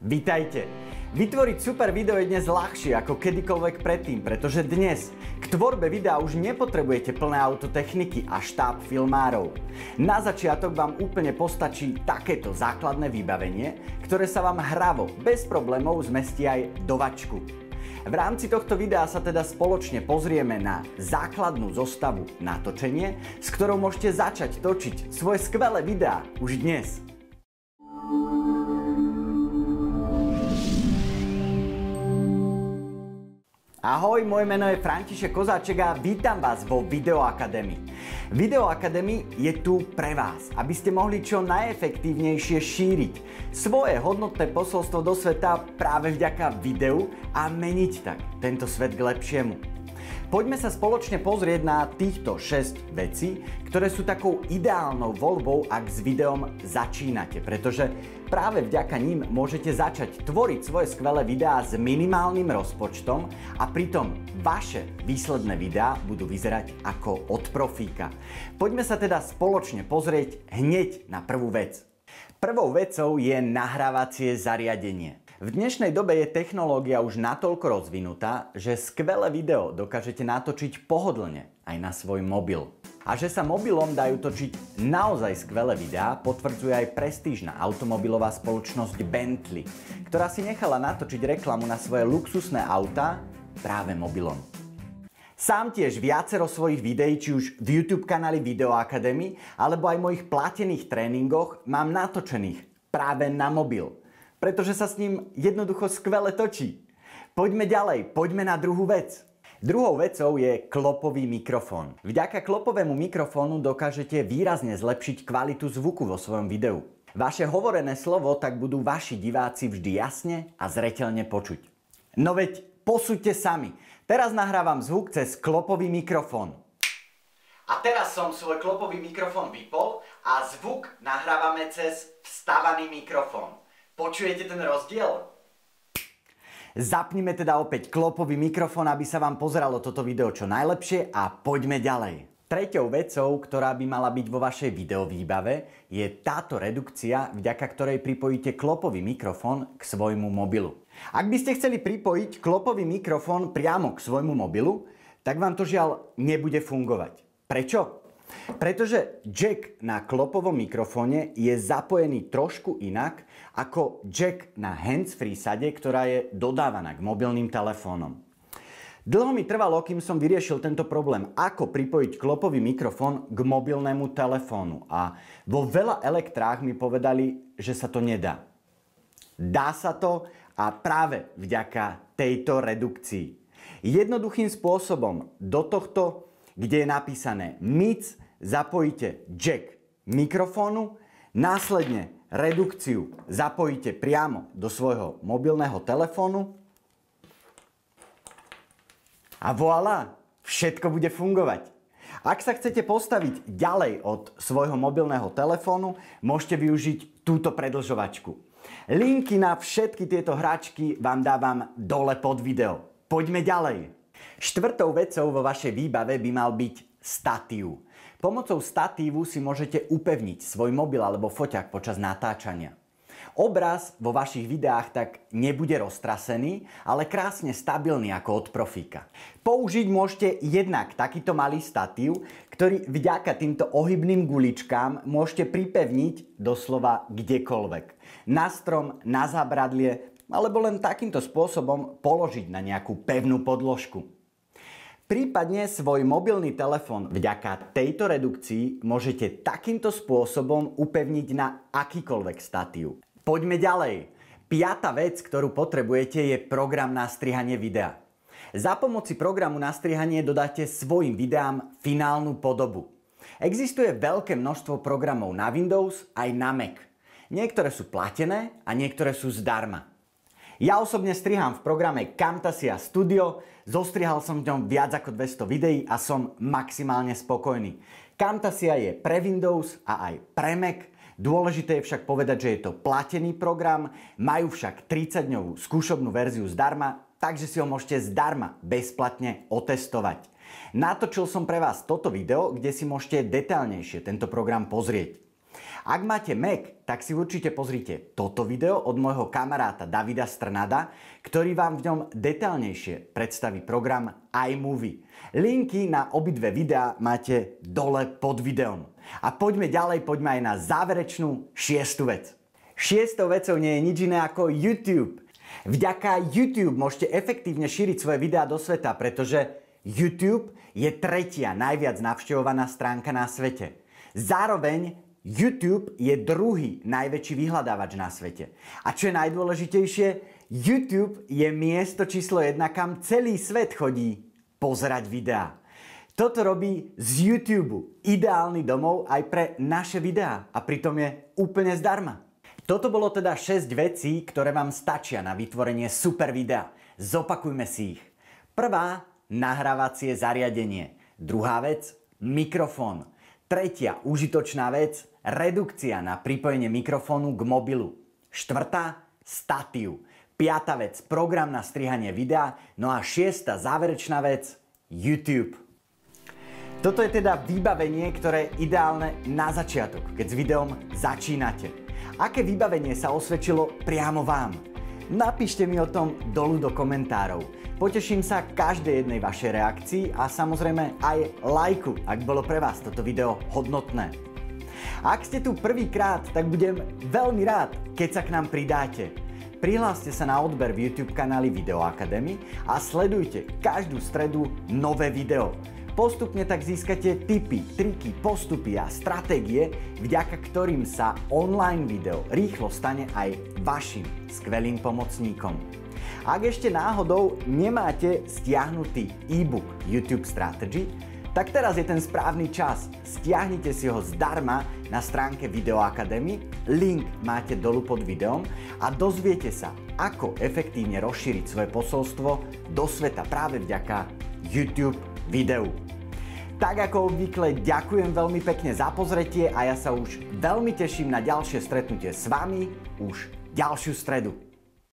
Vitajte! Vytvoriť super video je dnes ľahšie ako kedykoľvek predtým, pretože dnes k tvorbe videa už nepotrebujete plné autotechniky a štáb filmárov. Na začiatok vám úplne postačí takéto základné vybavenie, ktoré sa vám hravo, bez problémov zmestí aj do vačku. V rámci tohto videa sa teda spoločne pozrieme na základnú zostavu na točenie, s ktorou môžete začať točiť svoje skvelé videá už dnes. Ahoj, moje meno je František Kozáček a vítam vás vo Video Academy. Video Academy je tu pre vás, aby ste mohli čo najefektívnejšie šíriť svoje hodnotné posolstvo do sveta práve vďaka videu a meniť tak tento svet k lepšiemu. Poďme sa spoločne pozrieť na týchto 6 vecí, ktoré sú takou ideálnou voľbou, ak s videom začínate, pretože práve vďaka ním môžete začať tvoriť svoje skvelé videá s minimálnym rozpočtom a pritom vaše výsledné videá budú vyzerať ako od profíka. Poďme sa teda spoločne pozrieť hneď na prvú vec. Prvou vecou je nahrávacie zariadenie. V dnešnej dobe je technológia už natoľko rozvinutá, že skvelé video dokážete natočiť pohodlne aj na svoj mobil. A že sa mobilom dajú točiť naozaj skvelé videá, potvrdzuje aj prestížna automobilová spoločnosť Bentley, ktorá si nechala natočiť reklamu na svoje luxusné autá práve mobilom. Sám tiež viacero svojich videí, či už v YouTube kanáli Video Academy, alebo aj mojich platených tréningoch mám natočených práve na mobil, pretože sa s ním jednoducho skvele točí. Poďme ďalej, poďme na druhú vec. Druhou vecou je klopový mikrofón. Vďaka klopovému mikrofónu dokážete výrazne zlepšiť kvalitu zvuku vo svojom videu. Vaše hovorené slovo tak budú vaši diváci vždy jasne a zreteľne počuť. No veď posúďte sami. Teraz nahrávam zvuk cez klopový mikrofón. A teraz som svoj klopový mikrofón vypol a zvuk nahrávame cez vstávaný mikrofón. Počujete ten rozdiel? Zapnime teda opäť klopový mikrofón, aby sa vám pozeralo toto video čo najlepšie a poďme ďalej. Treťou vecou, ktorá by mala byť vo vašej videovýbave, je táto redukcia, vďaka ktorej pripojíte klopový mikrofón k svojmu mobilu. Ak by ste chceli pripojiť klopový mikrofón priamo k svojmu mobilu, tak vám to žiaľ nebude fungovať. Prečo? Pretože jack na klopovom mikrofóne je zapojený trošku inak ako jack na handsfree sade, ktorá je dodávaná k mobilným telefónom. Dlho mi trvalo, kým som vyriešil tento problém, ako pripojiť klopový mikrofón k mobilnému telefónu, a vo veľa elektrách mi povedali, že sa to nedá. Dá sa to a práve vďaka tejto redukcii. Jednoduchým spôsobom do tohto, kde je napísané MIC, zapojíte jack mikrofónu, následne redukciu zapojíte priamo do svojho mobilného telefónu a voilà, všetko bude fungovať. Ak sa chcete postaviť ďalej od svojho mobilného telefónu, môžete využiť túto predĺžovačku. Linky na všetky tieto hračky vám dávam dole pod video. Poďme ďalej. Štvrtou vecou vo vašej výbave by mal byť statív. Pomocou statívu si môžete upevniť svoj mobil alebo foťák počas natáčania. Obraz vo vašich videách tak nebude roztrasený, ale krásne stabilný ako od profíka. Použiť môžete jednak takýto malý statív, ktorý vďaka týmto ohybným guličkám môžete pripevniť doslova kdekoľvek. Na strom, na zábradlie, alebo len takýmto spôsobom položiť na nejakú pevnú podložku. Prípadne svoj mobilný telefón vďaka tejto redukcii môžete takýmto spôsobom upevniť na akýkoľvek statív. Poďme ďalej. Piata vec, ktorú potrebujete, je program na strihanie videa. Za pomoci programu na strihanie dodáte svojim videám finálnu podobu. Existuje veľké množstvo programov na Windows aj na Mac. Niektoré sú platené a niektoré sú zdarma. Ja osobne striham v programe Camtasia Studio, zostrihal som v ňom viac ako 200 videí a som maximálne spokojný. Camtasia je pre Windows a aj pre Mac. Dôležité je však povedať, že je to platený program, majú však 30-dňovú skúšobnú verziu zdarma, takže si ho môžete zdarma bezplatne otestovať. Natočil som pre vás toto video, kde si môžete detailnejšie tento program pozrieť. Ak máte Mac, tak si určite pozrite toto video od môjho kamaráta Davida Strnada, ktorý vám v ňom detailnejšie predstaví program iMovie. Linky na obidve videá máte dole pod videom. A poďme ďalej, poďme aj na záverečnú 6. vec. 6. vecou nie je nič iné ako YouTube. Vďaka YouTube môžete efektívne šíriť svoje videá do sveta, pretože YouTube je 3. najviac navštevovaná stránka na svete. Zároveň YouTube je 2. najväčší vyhľadávač na svete. A čo je najdôležitejšie, YouTube je miesto číslo 1, kam celý svet chodí pozerať videá. Toto robí z YouTube ideálny domov aj pre naše videá a pritom je úplne zdarma. Toto bolo teda 6 vecí, ktoré vám stačia na vytvorenie super videa. Zopakujme si ich. Prvá, nahrávacie zariadenie. Druhá vec, mikrofón. Tretia, užitočná vec, redukcia na pripojenie mikrofónu k mobilu. Štvrtá, statív. Piata vec, program na strihanie videa. No a 6. záverečná vec, YouTube. Toto je teda vybavenie, ktoré je ideálne na začiatok, keď s videom začínate. Aké vybavenie sa osvedčilo priamo vám? Napíšte mi o tom dolu do komentárov. Poteším sa každej jednej vašej reakcii a samozrejme aj lajku, ak bolo pre vás toto video hodnotné. Ak ste tu prvýkrát, tak budem veľmi rád, keď sa k nám pridáte. Prihláste sa na odber v YouTube kanáli Video Academy a sledujte každú stredu nové video. Postupne tak získate tipy, triky, postupy a stratégie, vďaka ktorým sa online video rýchlo stane aj vašim skvelým pomocníkom. Ak ešte náhodou nemáte stiahnutý e-book YouTube Strategy, tak teraz je ten správny čas. Stiahnite si ho zdarma na stránke Video Academy, link máte dolu pod videom a dozviete sa, ako efektívne rozšíriť svoje posolstvo do sveta práve vďaka YouTube videu. Tak ako obvykle ďakujem veľmi pekne za pozretie a ja sa už veľmi teším na ďalšie stretnutie s vami už ďalšiu stredu.